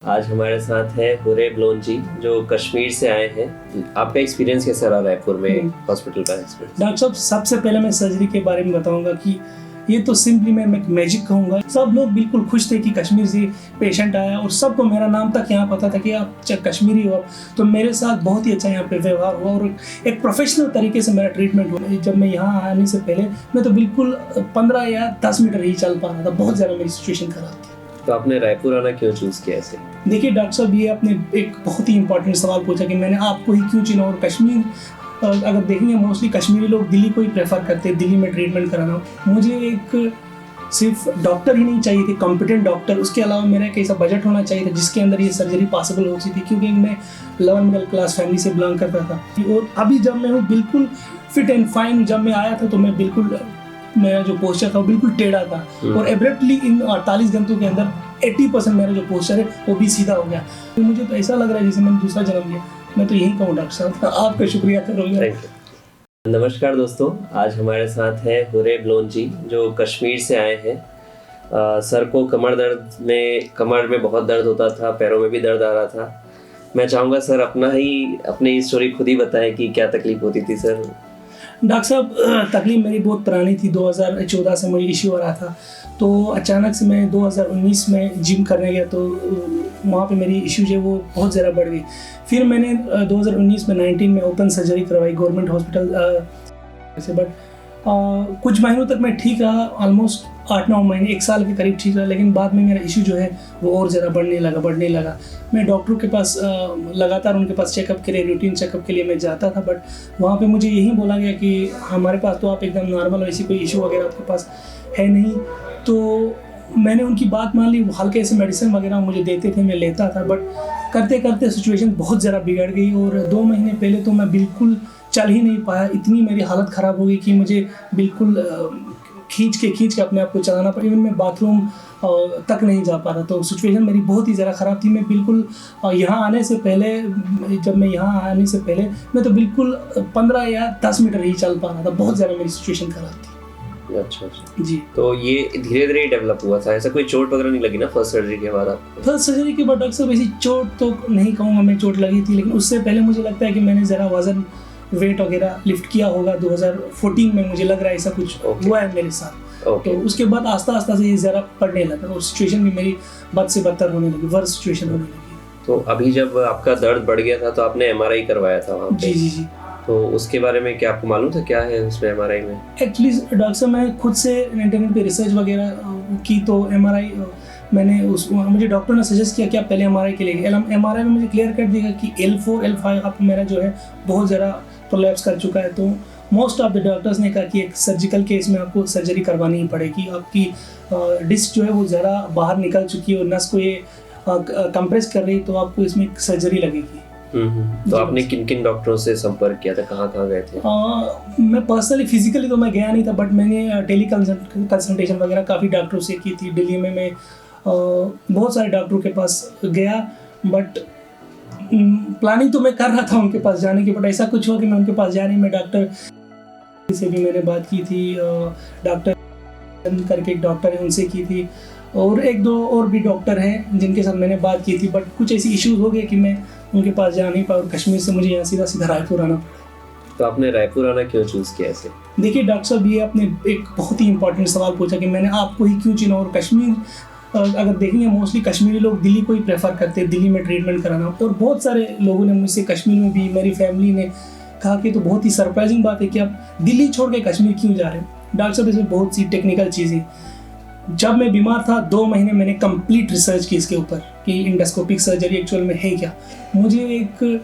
आज हमारे साथ है हुरैब लोन जी जो कश्मीर से आए हैं। आपका एक्सपीरियंस कैसा रहा रायपुर में हॉस्पिटल का एक्सपीरियंस? डॉक्टर साहब, सबसे पहले मैं सर्जरी के बारे में बताऊंगा कि ये तो सिंपली मैं मैजिक कहूँगा। सब लोग बिल्कुल खुश थे कि कश्मीर से पेशेंट आया और सबको मेरा नाम तक यहाँ पता था कि आप कश्मीरी हो। तो मेरे साथ बहुत ही अच्छा यहाँ पे व्यवहार हुआ और एक प्रोफेशनल तरीके से मेरा ट्रीटमेंट हुआ। जब मैं यहाँ आने से पहले मैं तो बिल्कुल 15 या 10 मीटर ही चल पा रहा था। बहुत ज़्यादा मेरी सिचुएशन खराब थी। तो आपने रायपुर आना क्यों चूज़ किया ऐसे? देखिए डॉक्टर साहब, ये आपने एक बहुत ही इंपॉर्टेंट सवाल पूछा कि मैंने आपको ही क्यों चुना। और कश्मीर अगर देखेंगे मोस्टली कश्मीरी लोग दिल्ली को ही प्रेफर करते हैं, दिल्ली में ट्रीटमेंट कराना। मुझे एक सिर्फ डॉक्टर ही नहीं चाहिए थे, कॉम्पिटेंट डॉक्टर। उसके अलावा मेरा एक ऐसा बजट होना चाहिए था जिसके अंदर ये सर्जरी पॉसिबल होती थी, क्योंकि मैं लोअर मिडिल क्लास फैमिली से बिलोंग करता था। और अभी जब मैं हूँ बिल्कुल फिट एंड फाइन। जब मैं आया था तो मैं बिल्कुल, मेरा जो पोस्चर था वो बिल्कुल टेढ़ा था और एब्रप्टली इन 48 घंटों के अंदर 80% मेरा जो पोस्चर है वो भी सीधा हो गया। तो मुझे तो ऐसा लग रहा है जैसे मैंने दूसरा जन्म लिया। मैं तो यही कहूँ डॉक्टर साहब, आपका शुक्रिया करूँगा। नमस्कार दोस्तों, आज हमारे साथ है हुरैब लोन जी जो कश्मीर से आए हैं। सर को कमर में बहुत दर्द होता था, पैरों में भी दर्द आ रहा था। मैं चाहूँगा सर अपनी स्टोरी खुद ही बताएं कि क्या तकलीफ होती थी सर। डॉक्टर साहब, तकलीफ मेरी बहुत पुरानी थी। 2014 से मुझे इश्यू हो रहा था। तो अचानक से मैं 2019 में जिम करने गया तो वहाँ पे मेरी इश्यू जो है वो बहुत ज़्यादा बढ़ गई। फिर मैंने 2019 में 19 में ओपन सर्जरी करवाई गवर्नमेंट हॉस्पिटल से। बट कुछ महीनों तक मैं ठीक रहा, ऑलमोस्ट 8-9 महीने, 1 साल के करीब ठीक रहा। लेकिन बाद में मेरा इशू जो है वो और ज़्यादा बढ़ने लगा। मैं डॉक्टरों के पास लगातार उनके पास चेकअप के लिए, रूटीन चेकअप के लिए मैं जाता था। बट वहाँ पे मुझे यही बोला गया कि हमारे पास तो आप एकदम नॉर्मल हो, ऐसी कोई इशू वगैरह आपके पास है नहीं। तो मैंने उनकी बात मान ली। हल्के से मेडिसिन वगैरह मुझे देते थे, मैं लेता था। बट करते करते सिचुएशन बहुत ज़्यादा बिगड़ गई और 2 महीने पहले तो मैं बिल्कुल चल ही नहीं पाया। इतनी मेरी हालत ख़राब हो गई कि मुझे बिल्कुल खींच के अपने आप को चलाना पड़ा। इवन मैं बाथरूम तक नहीं जा पा रहा। तो सिचुएशन मेरी बहुत ही ज़्यादा ख़राब थी। मैं बिल्कुल यहाँ आने से पहले मैं तो बिल्कुल 15 या 10 मीटर ही चल पा रहा था। बहुत ज़्यादा मेरी सिचुएशन ख़राब थी। अच्छा जी। तो ये धीरे धीरे डेवलप हुआ था, ऐसा कोई चोट वगैरह नहीं लगी ना फर्स्ट सर्जरी के बाद आपको? फर्स्ट सर्जरी के बाद डॉक्टर साहब ऐसी चोट तो नहीं कहूँगा मैं चोट लगी थी, लेकिन उससे पहले मुझे लगता है कि मैंने ज़रा वज़न वेट वगैरह लिफ्ट किया होगा। 2014 में मुझे लग रहा है ऐसा कुछ हुआ है मेरे साथ। तो उसके बाद आस्ता से ये ज़रा बढ़ने लगा और सिचुएशन भी मेरी बद से बदतर होने लगी, वर्स्ट सिचुएशन होने लगी। तो अभी जब आपका दर्द बढ़ गया था तो आपने MRI करवाया था वहाँ पे? जी। तो उसके बारे में क्या आपको मालूम था, क्या है उसमें MRI में? एक्चुअली डॉक्टर साहब, मैंने खुद से इंटरनेट पे रिसर्च वगैरह की। तो MRI मुझे डॉक्टर ने सजेस्ट किया कि आप पहले MRI के लिए। MRI में मुझे क्लियर कर दिया कि L4 L5 आप मेरा जो है बहुत ज़्यादा प्रोलैप्स कर चुका है। तो मोस्ट ऑफ द डॉक्टर्स ने कहा कि एक सर्जिकल केस में आपको सर्जरी करवानी ही पड़ेगी। आपकी डिस्क जो है वो ज़्यादा बाहर निकल चुकी है और नस को ये कंप्रेस कर रही, तो आपको इसमें सर्जरी लगेगी। तो आपने किन डॉक्टरों से संपर्क किया था, कहाँ गए थे? मैं पर्सनली फिजिकली तो मैं गया नहीं था, बट मैंने टेली कंसल्टेशन वगैरह काफ़ी डॉक्टरों से की थी। दिल्ली में मैं बहुत सारे डॉक्टरों के पास गया। बट प्लानिंग तो मैं कर रहा था उनके पास जाने की। बट ऐसा कुछ हुआ कि मैं उनके पास जा नहीं। मैं डॉक्टर से भी मैंने बात की थी, डॉक्टर करके एक डॉक्टर है उनसे की थी, और 1-2 और भी डॉक्टर हैं जिनके साथ मैंने बात की थी। बट कुछ ऐसी इश्यूज हो गए कि मैं उनके पास जा नहीं पाया और कश्मीर से मुझे यहाँ सीधा रायपुर आना पड़ा। तो आपने रायपुर आना क्यों चूज़ किया ऐसे? देखिए डॉक्टर साहब, ये आपने एक बहुत ही इंपॉर्टेंट सवाल पूछा कि मैंने आपको ही क्यों चुना। और कश्मीर अगर देखेंगे मोस्टली कश्मीरी लोग दिल्ली को ही प्रेफर करते हैं, दिल्ली में ट्रीटमेंट कराना। और बहुत सारे लोगों ने मुझसे, कश्मीर में भी मेरी फैमिली ने कहा कि तो बहुत ही सरप्राइजिंग बात है कि आप दिल्ली छोड़ के कश्मीर क्यों जा रहे हैं। डॉक्टर साहब, इसमें बहुत सी टेक्निकल चीज़ें। जब मैं बीमार था 2 महीने मैंने कंप्लीट रिसर्च की इसके ऊपर कि इंडोस्कोपिक सर्जरी एक्चुअल में है क्या। मुझे एक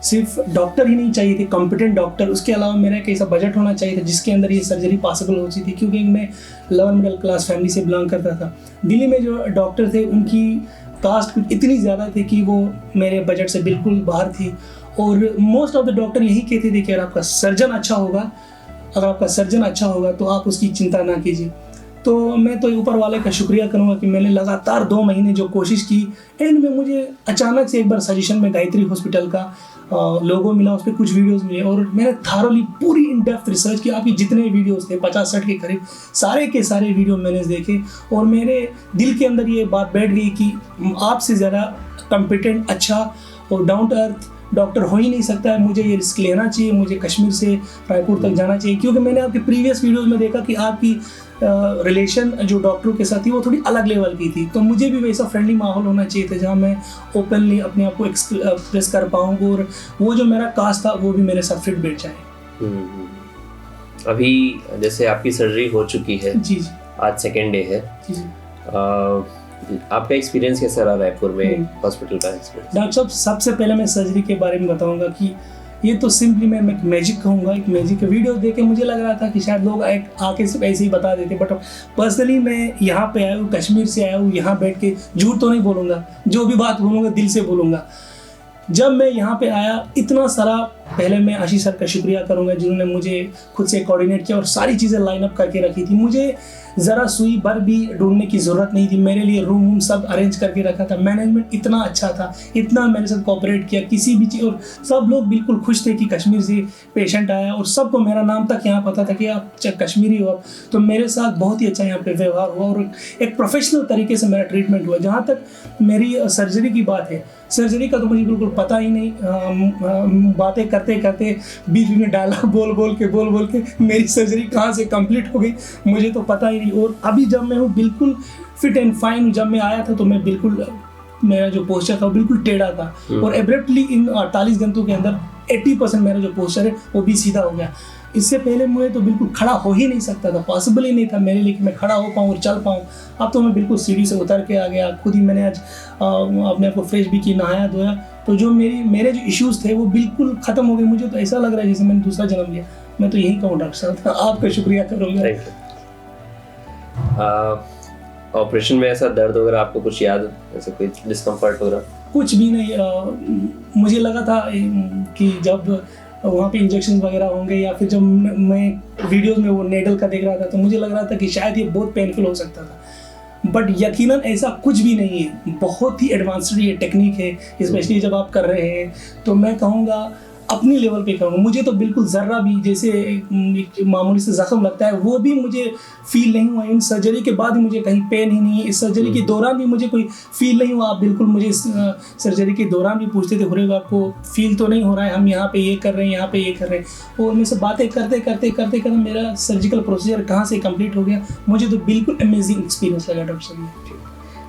सिर्फ डॉक्टर ही नहीं चाहिए थे, कॉम्पिटेंट डॉक्टर। उसके अलावा मेरा एक ऐसा बजट होना चाहिए था जिसके अंदर ये सर्जरी पॉसिबल होती थी, क्योंकि मैं लोअर मिडिल क्लास फैमिली से बिलोंग करता था। दिल्ली में जो डॉक्टर थे उनकी कास्ट कुछ इतनी ज़्यादा थी कि वो मेरे बजट से बिल्कुल बाहर थी। और मोस्ट ऑफ द डॉक्टर यही कहते थे कि अगर आपका सर्जन अच्छा होगा तो आप उसकी चिंता ना कीजिए। तो मैं तो ऊपर वाले का शुक्रिया करूँगा कि मैंने लगातार 2 महीने जो कोशिश की, एंड में मुझे अचानक से एक बार सजेशन में गायत्री हॉस्पिटल का लोगो मिला, उस पर कुछ वीडियोस मिले और मैंने थारोली पूरी इन डेप्थ रिसर्च की। आपकी जितने वीडियोस थे 50-60 के करीब, सारे के सारे वीडियो मैंने देखे और मेरे दिल के अंदर ये बात बैठ गई कि आपसे ज़्यादा कॉम्पिटेंट, अच्छा और डाउन टू अर्थ डॉक्टर हो ही नहीं सकता है। मुझे ये रिस्क लेना चाहिए, मुझे कश्मीर से रायपुर तक जाना चाहिए, क्योंकि मैंने आपके प्रीवियस वीडियोस में देखा कि आपकी रिलेशन जो डॉक्टरों के साथ थी वो थोड़ी अलग लेवल की थी। तो मुझे भी वैसा फ्रेंडली माहौल होना चाहिए था जहाँ मैं ओपनली अपने आप को एक्सप्रेस कर पाऊँ और वो जो मेरा कास्ट था वो भी मेरे साथ फिट बैठ जाए। अभी जैसे आपकी सर्जरी हो चुकी है, जी जी, आज सेकेंड डे है जी जी। आपका एक्सपीरियंस कैसा रहा रायपुर में हॉस्पिटल का एक्सपीरियंस? डॉक्टर साहब, सबसे पहले मैं सर्जरी के बारे में बताऊंगा कि ये तो सिंपली मैं एक मैजिक कहूँगा। एक मैजिक का वीडियो देख के मुझे लग रहा था कि शायद लोग आके सिर्फ ऐसे ही बता देते, बट पर्सनली मैं यहाँ पे आया हूँ, कश्मीर से आया हूँ, यहाँ बैठ के झूठ तो नहीं बोलूँगा, जो भी बात बोलूँगा दिल से बोलूँगा। जब मैं यहाँ पे आया, इतना सारा, पहले मैं आशीष सर का शुक्रिया करूँगा जिन्होंने मुझे खुद से कोऑर्डिनेट किया और सारी चीज़ें लाइन अप करके रखी थी। मुझे ज़रा सुई भर भी ढूंढने की ज़रूरत नहीं थी, मेरे लिए रूम सब अरेंज करके रखा था। मैनेजमेंट इतना अच्छा था, इतना मेरे साथ कोऑपरेट किया किसी भी चीज़, और सब लोग बिल्कुल खुश थे कि कश्मीर से पेशेंट आया, और सबको मेरा नाम तक यहाँ पता था कि आप कश्मीरी हो। तो मेरे साथ बहुत ही अच्छा यहाँ पे व्यवहार हुआ और एक प्रोफेशनल तरीके से मेरा ट्रीटमेंट हुआ। जहाँ तक मेरी सर्जरी की बात है, सर्जरी का तो मुझे बिल्कुल पता ही नहीं। बातें करते करते बीच में डायलॉग बोल बोल के मेरी सर्जरी कहाँ से कंप्लीट हो गई मुझे तो पता ही नहीं। और अभी जब मैं हूँ बिल्कुल फिट एंड फाइन। जब मैं आया था तो मैं बिल्कुल, मेरा जो पोस्चर था वो बिल्कुल टेढ़ा था, और एब्रप्टली इन 48 घंटों के अंदर 80% मेरा जो पोस्चर है वो भी सीधा हो गया। इससे पहले मुझे तो बिल्कुल खड़ा हो ही नहीं सकता था, पॉसिबल ही नहीं था मेरे लिए कि मैं खड़ा हो पाऊँ और चल पाऊँ। अब तो मैं बिल्कुल सीढ़ी से उतर के आ गया, खुद ही मैंने आज अपने आप को फ्रेश भी की, नहाया धोया। तो जो मेरे जो इश्यूज़ थे वो बिल्कुल ख़त्म हो गए। मुझे तो ऐसा लग रहा है जैसे मैंने दूसरा जन्म लिया। मैं तो यही कहूँ डॉक्टर साहब, आपका शुक्रिया करूँगा। ऑपरेशन में ऐसा दर्द वगैरह आपको कुछ याद, ऐसा कोई डिस्कम्फर्ट वगैरह? कुछ भी नहीं। मुझे लगा था कि जब वहाँ पे इंजेक्शन वगैरह होंगे, या फिर जब मैं वीडियोस में वो नेडल का देख रहा था तो मुझे लग रहा था कि शायद ये बहुत पेनफुल हो सकता था, बट यकीनन ऐसा कुछ भी नहीं है। बहुत ही एडवांस्ड ये टेक्निक है, स्पेशली जब आप कर रहे हैं। तो मैं कहूँगा अपनी लेवल पे कहूँगा, मुझे तो बिल्कुल ज़र्रा भी जैसे एक मामूली से ज़ख्म लगता है वो भी मुझे फील नहीं हुआ। इन सर्जरी के बाद मुझे कहीं पेन ही नहीं है, इस सर्जरी के दौरान भी मुझे कोई फील नहीं हुआ। आप बिल्कुल मुझे इस सर्जरी के दौरान भी पूछते थे, हुरैब आपको फील तो नहीं हो रहा है, हम यहाँ पे ये कर रहे हैं, यहाँ पे ये कर रहे हैं। और मुझसे बातें करते करते मेरा सर्जिकल प्रोसीजर कहाँ से कंप्लीट हो गया। मुझे तो बिल्कुल अमेजिंग एक्सपीरियंस लगा डॉक्टर साहब।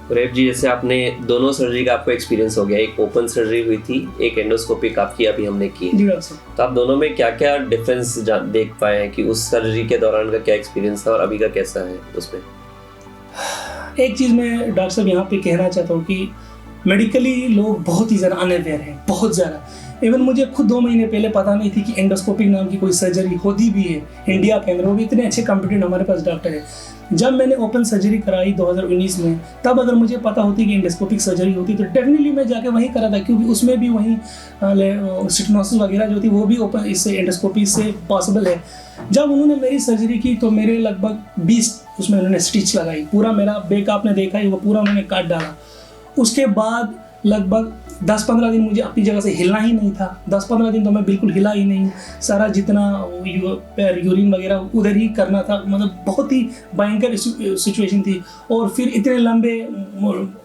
हुरैब जी, जैसे आपने दोनों सर्जरी का आपको एक्सपीरियंस हो गया, एक ओपन सर्जरी हुई थी, एक एंडोस्कोपिक आपकी अभी हमने की है। जी डॉक्टर साहब। तो आप दोनों में क्या क्या डिफरेंस देख पाए हैं कि उस सर्जरी के दौरान का क्या एक्सपीरियंस था और अभी का कैसा है उसमें? एक चीज़ मैं डॉक्टर साहब यहाँ पे कहना चाहता हूँ कि मेडिकली लोग बहुत ही ज़्यादा अनअवेयर हैं, बहुत ज़्यादा। इवन मुझे खुद 2 महीने पहले पता नहीं थी कि एंडोस्कोपिक नाम की कोई सर्जरी होती भी है इंडिया के अंदर, वो भी इतने अच्छे कॉम्पिटेंट हमारे पास डॉक्टर है। जब मैंने ओपन सर्जरी कराई 2019 में, तब अगर मुझे पता होती कि एंडोस्कोपिक सर्जरी होती तो डेफिनेटली मैं जाके वहीं करा था, क्योंकि उसमें भी वहीं स्टिनोसिस वगैरह जो थी वो भी ओपन इससे एंडोस्कोपी से पॉसिबल है। जब उन्होंने मेरी सर्जरी की तो मेरे लगभग 20 उसमें उन्होंने स्टिच लगाई, पूरा मेरा बैक आपने देखा ही, वो पूरा उन्होंने काट डाला। उसके बाद लगभग 10-15 दिन मुझे अपनी जगह से हिलना ही नहीं था। 10-15 दिन तो मैं बिल्कुल हिला ही नहीं। सारा जितना यूरिन वगैरह उधर ही करना था, मतलब बहुत ही भयंकर सिचुएशन थी। और फिर इतने लंबे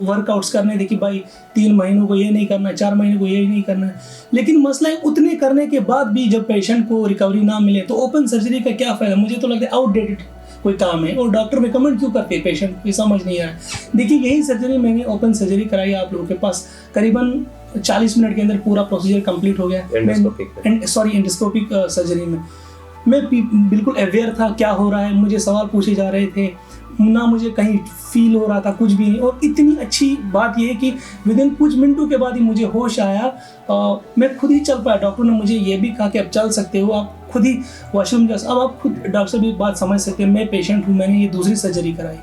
वर्कआउट्स करने थे कि भाई 3 महीनों को ये नहीं करना, 4 महीनों को ये नहीं करना। लेकिन मसला है उतने करने के बाद भी जब पेशेंट को रिकवरी ना मिले तो ओपन सर्जरी का क्या फ़ायदा? मुझे तो लगता है आउटडेटेड कोई काम है, और डॉक्टर रिकमेंड क्यों करते हैं पेशेंट को, समझ नहीं आ रहा है। देखिए यही सर्जरी मैंने ओपन सर्जरी कराई आप लोगों के पास, करीबन 40 मिनट के अंदर पूरा प्रोसीजर कंप्लीट हो गया। एंडोस्कोपिक सर्जरी में मैं बिल्कुल अवेयर था क्या हो रहा है, मुझे सवाल पूछे जा रहे थे, ना मुझे कहीं फील हो रहा था, कुछ भी नहीं। और इतनी अच्छी बात यह है कि विदिन कुछ मिनटों के बाद ही मुझे होश आया, मैं खुद ही चल पाया। डॉक्टर ने मुझे ये भी कहा कि आप चल सकते हो, आप खुद ही वॉशरूम जा। अब आप खुद डॉक्टर साहब ये बात समझ सकते हैं, मैं पेशेंट हूँ, मैंने ये दूसरी सर्जरी कराई।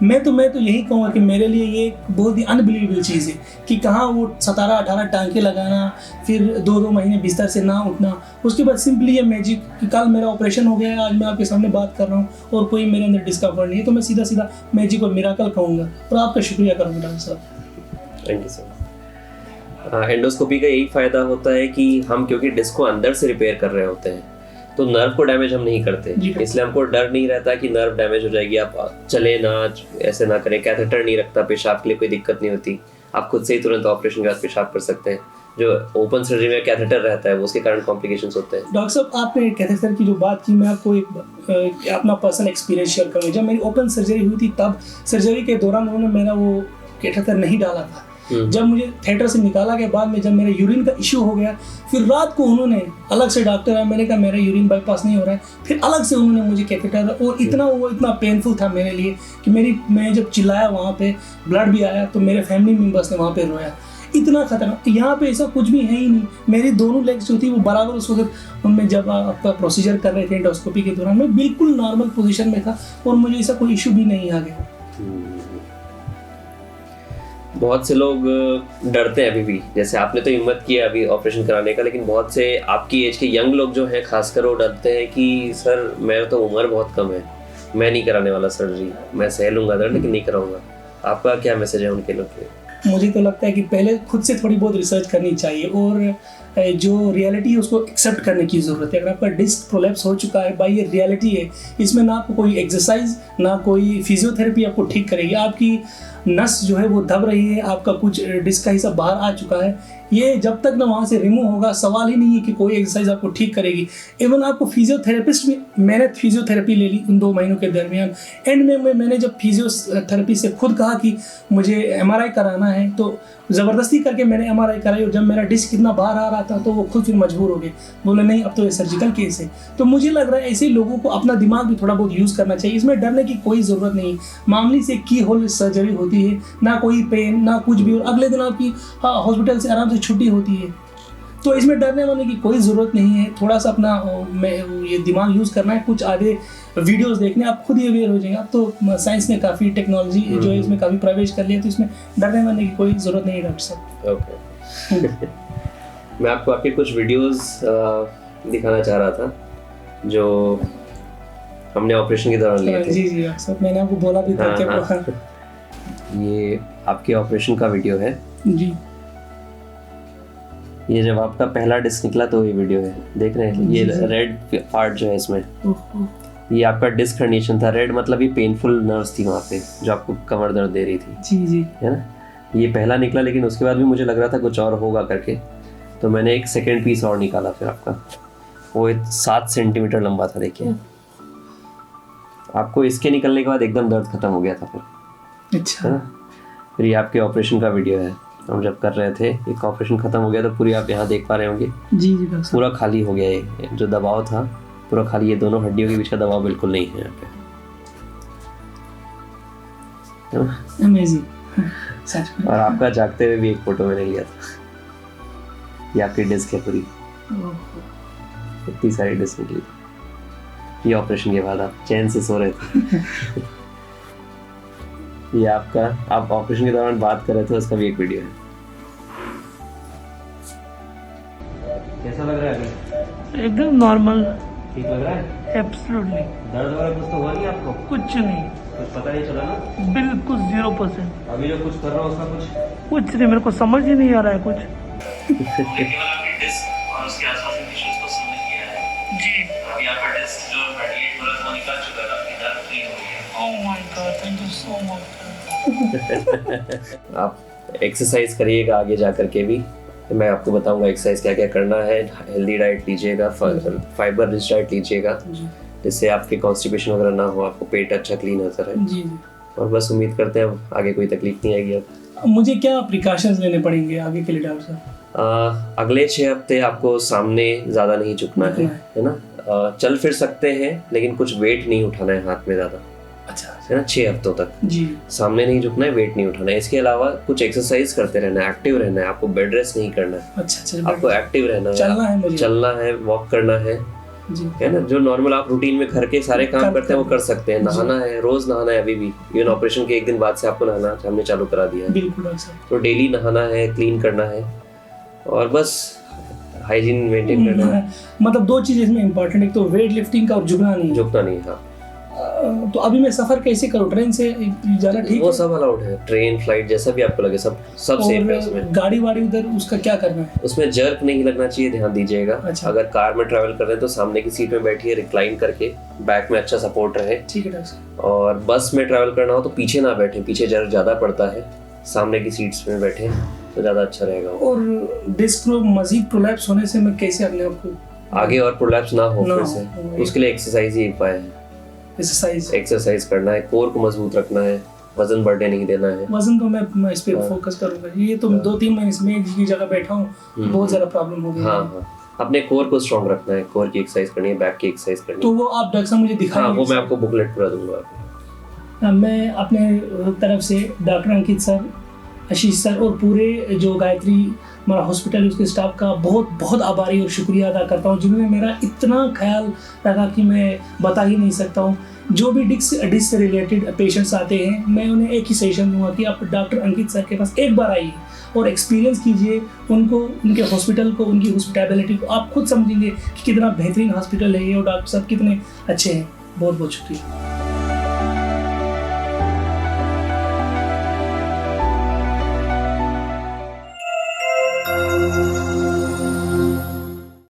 मैं तो यही कहूँगा कि मेरे लिए ये बहुत ही अनबिलीवेबल चीज़ है कि कहाँ वो 17-18 टांके लगाना, फिर 2-2 महीने बिस्तर से ना उठना, उसके बाद सिंपली ये मैजिक कि कल मेरा ऑपरेशन हो गया है, आज मैं आपके सामने बात कर रहा हूँ और कोई मेरे अंदर डिस्कम्फर्ट नहीं है। तो मैं सीधा सीधा मैजिक और मिराकल कहूँगा और आपका शुक्रिया करूँगा डॉक्टर साहब। Thank you sir. एंडोस्कोपी का यही फ़ायदा होता है कि हम क्योंकि डिस्क को अंदर से रिपेयर कर रहे होते हैं तो नर्व को डैमेज हम नहीं करते, इसलिए हमको डर नहीं रहता कि नर्व डैमेज हो जाएगी, आप चले ना, ऐसे ना करें। कैथेटर नहीं रखता, पेशाब के लिए कोई दिक्कत नहीं होती, आप खुद से ही तुरंत ऑपरेशन के बाद पेशाब कर सकते हैं। जो ओपन सर्जरी में कैथेटर रहता है वो उसके कारण कॉम्प्लिकेशंस होते हैं। डॉक्टर साहब, आपने कैथेटर की जो बात की, मैं आपको एक अपना पर्सनल एक्सपीरियंस शेयर करूँगा। जब मेरी ओपन सर्जरी हुई थी तब सर्जरी के दौरान उन्होंने मेरा वो कैथेटर नहीं डाला था। जब मुझे थिएटर से निकाला के बाद में जब मेरे यूरिन का इशू हो गया, फिर रात को उन्होंने अलग से डॉक्टर आया, मैंने कहा मेरा यूरिन बाईपास नहीं हो रहा है, फिर अलग से उन्होंने मुझे कैथेटर, और इतना पेनफुल था मेरे लिए कि मैं जब चिल्लाया वहाँ पे ब्लड भी आया तो मेरे फैमिली मेम्बर्स ने वहाँ पे रोया। इतना खतरनाक, यहाँ पे ऐसा कुछ भी है ही नहीं। मेरी दोनों लेग्स जो थी वो बराबर उस वक्त उनमें जब आपका प्रोसीजर कर रहे थे एंडोस्कोपी के दौरान मैं बिल्कुल नॉर्मल पोजीशन में था और मुझे ऐसा कोई इशू भी नहीं आ गया। बहुत से लोग डरते हैं अभी भी, जैसे आपने तो हिम्मत किया अभी ऑपरेशन कराने का, लेकिन बहुत से आपकी एज के यंग लोग जो हैं खासकर वो डरते हैं कि सर मेरा तो उम्र बहुत कम है, मैं नहीं कराने वाला सर्जरी, मैं सह लूँगा दर्द लेकिन नहीं कराऊंगा। आपका क्या मैसेज है उनके लोग के? मुझे तो लगता है कि पहले खुद से थोड़ी बहुत रिसर्च करनी चाहिए और जो रियलिटी है उसको एक्सेप्ट करने की ज़रूरत है। अगर आपका डिस्क प्रोलैप्स हो चुका है, भाई ये रियलिटी है, इसमें ना आपको कोई एक्सरसाइज ना कोई फिजियोथेरेपी आपको ठीक करेगी। आपकी नस जो है वो दब रही है, आपका कुछ डिस्क का हिस्सा बाहर आ चुका है, ये जब तक ना वहाँ से रिमूव होगा सवाल ही नहीं है कि कोई एक्सरसाइज आपको ठीक करेगी। इवन आपको फिजियोथेरेपिस्ट भी, मैंने फिजियोथेरेपी ले ली उन 2 महीनों के दरमियान। एंड में मैंने जब फिजियोथेरेपी से खुद कहा कि मुझे MRI कराना है तो ज़बरदस्ती करके मैंने MRI कराई और जब मेरा डिस्क इतना बाहर आ रहा था तो वो खुद फिर मजबूर हो गए, बोले नहीं अब तो ये सर्जिकल केस है। तो मुझे लग रहा है ऐसे लोगों को अपना दिमाग भी थोड़ा बहुत यूज़ करना चाहिए, इसमें डरने की कोई ज़रूरत नहीं। मामूली से की होल सर्जरी होती है, ना कोई पेन ना कुछ भी, और अगले दिन आपकी हॉस्पिटल से आराम से छुट्टी होती है। तो इसमें डरने वाले की कोई ज़रूरत नहीं है। थोड़ा सा अपना ये दिमाग यूज़ करना है, कुछ आधे वीडियोस देखने, आप खुद ही अवेयर हो जाएंगे। अब तो साइंस ने काफ़ी टेक्नोलॉजी जो है इसमें काफ़ी प्रवेश कर लिया, तो इसमें डरने वाले की कोई ज़रूरत नहीं है डॉक्टर साहब। ओके। मैं आपको आपके कुछ वीडियोस दिखाना चाह रहा था जो हमने ऑपरेशन के दौरान लिए थे। जी जी डॉक्टर साहब, मैंने आपको बोला भी था कि ये आपके ऑपरेशन का वीडियो है जी। ये जब आपका पहला डिस्क निकला तो ये वीडियो है, देख रहे हैं? ये रेड पार्ट जो है इसमें, ये आपका डिस्क हर्निएशन था। रेड मतलब ये पेनफुल नर्व्स थी वहाँ पे जो आपको कमर दर्द दे रही थी, जी जी, है ना? ये पहला निकला, लेकिन उसके बाद भी मुझे लग रहा था कुछ और होगा करके, तो मैंने एक सेकेंड पीस और निकाला फिर आपका, वो 7 सेंटीमीटर लंबा था। देखिए आपको इसके निकलने के बाद एकदम दर्द खत्म हो गया था फिर, अच्छा। है ना? फिर ये आपके ऑपरेशन का वीडियो है, हम जब कर रहे थे, एक ऑपरेशन खत्म हो गया तो पूरी आप यहाँ देख पा रहे होंगे, जी जी डॉक्टर साहब, पूरा खाली हो गया ये जो दबाव था, पूरा खाली। ये दोनों हड्डियों के बीच का दबाव बिल्कुल नहीं है यहाँ पे, है ना? अमेजिंग, सच में। और आपका जागते हुए भी एक फोटो मैंने लिया था, ये आपकी डिस्क है पूरी, इतनी सारी डिस्क निकली थी। ये ऑपरेशन के बाद आप चैन से सो रहे थे। ये आपका, आप ऑपरेशन के दौरान बात कर रहे थे, उसका भी एक वीडियो है। कैसा लग रहा है? एकदम नॉर्मल, ठीक लग रहा है? एब्सोल्युटली। दर्द वगैरह कुछ तो हुआ नहीं आपको? कुछ नहीं, कुछ पता नहीं चला ना? बिल्कुल 0%। अभी जो कुछ कर रहा हूँ उसका कुछ नहीं, मेरे को समझ ही नहीं आ रहा है कुछ। और उसके आसपास के टिश्यूज को समझ लिया है जी। अभी आपका डिस्क जो रेडिएट हो रहा था वो निकल चुका है, आपकी दर्द फ्री हो गई है। Oh my God, thank you so much. आप एक्सरसाइज करिएगा आगे जा करके भी, तो मैं आपको बताऊंगा एक्सरसाइज क्या क्या करना है। हेल्दी डाइट लीजिएगा, फाइबर रिच डाइट लीजिएगा, जिससे आपके कॉन्स्टिपेशन वगैरह ना हो, आपको पेट अच्छा क्लीन होता रहे। जी जी। और बस उम्मीद करते हैं आगे कोई तकलीफ नहीं आएगी। अब मुझे क्या प्रिकॉशंस लेने पड़ेंगे आगे के लिए डॉक्टर साहब? अगले 6 हफ्ते आपको सामने ज़्यादा नहीं झुकना है ना? चल फिर सकते हैं लेकिन कुछ वेट नहीं उठाना है हाथ में ज़्यादा, अच्छा, है ना? 6 हफ्तों तक जी। सामने नहीं झुकना है, वेट नहीं उठाना है। इसके अलावा कुछ एक्सरसाइज करते रहना है, एक्टिव रहना है, आपको बेड रेस्ट नहीं करना है। अच्छा, आपको एक्टिव रहना है, चलना है, मुझे चलना है, वॉक करना है जी, है ना? जो नॉर्मल आप रूटीन में घर के सारे काम करते हैं वो कर सकते हैं। नहाना है, रोज नहाना है। अभी भी इवन ऑपरेशन के 1 दिन बाद से आपको नहाना हमने चालू करा दिया है, बिल्कुल डॉक्टर साहब। तो डेली नहाना है, क्लीन करना है और बस हाइजीन मेंटेन करना है। मतलब 2 चीज़ इसमें इम्पोर्टेंट, एक तो वेट लिफ्टिंग का और झुकना नहीं। झुकना नहीं। हाँ, तो अभी मैं सफ़र कैसे करूँ? ट्रेन से जाना ठीक वो है? सब अलाउड है, ट्रेन फ्लाइट जैसा भी आपको लगे, सब सेफ है उसमें। गाड़ी वाड़ी उधर उसका क्या करना है? उसमें जर्क नहीं लगना चाहिए, ध्यान दीजिएगा। अच्छा। अगर कार में ट्रैवल कर रहे हैं तो सामने की सीट में बैठिए, रिक्लाइन करके, बैक में अच्छा सपोर्ट रहे। ठीक है डॉक्टर साहब। और बस में ट्रैवल करना हो तो पीछे ना बैठे, पीछे जर्क ज़्यादा पड़ता है। सामने की सीट्स में बैठे तो ज़्यादा अच्छा रहेगा। और डिस्क मजीद प्रोलैप्स होने से मैं कैसे अपने आप को आगे और प्रोलैप्स ना हो फिर ना से, हो। उसके लिए एक्सरसाइज ही उपाय है। एक्सरसाइज करना है, कोर को मजबूत रखना है, वजन बढ़ने नहीं देना है। वजन तो मैं इस पे फोकस करूंगा। ये तो 2-3 महीने से मैं एक ही जगह बैठा हूँ, बहुत ज़्यादा प्रॉब्लम हो गई। हाँ, अपने कोर को स्ट्रॉन्ग रखना है, कोर की एक्सरसाइज करनी है, बैक की एक्सरसाइज करनी है। तो वो आप डॉक्टर साहब मुझे दिखाएंगे? हाँ, वो मैं आपको बुकलेट पूरा दूंगा। मैं अपने तरफ से डॉक्टर अंकित सर, आशीष सर और पूरे जो गायत्री हमारा हॉस्पिटल उसके स्टाफ का बहुत बहुत आभारी और शुक्रिया अदा करता हूँ, जिन्होंने मेरा इतना ख्याल रखा कि मैं बता ही नहीं सकता हूँ। जो भी डिस्क से रिलेटेड पेशेंट्स आते हैं, मैं उन्हें एक ही सजेशन दूंगा कि आप डॉक्टर अंकित सर के पास एक बार आइए और एक्सपीरियंस कीजिए उनको, उनके हॉस्पिटल को, उनकी हॉस्पिटैलिटी को। आप खुद समझेंगे कि कितना बेहतरीन हॉस्पिटल है ये और डॉक्टर साहब कितने अच्छे हैं। बहुत बहुत शुक्रिया।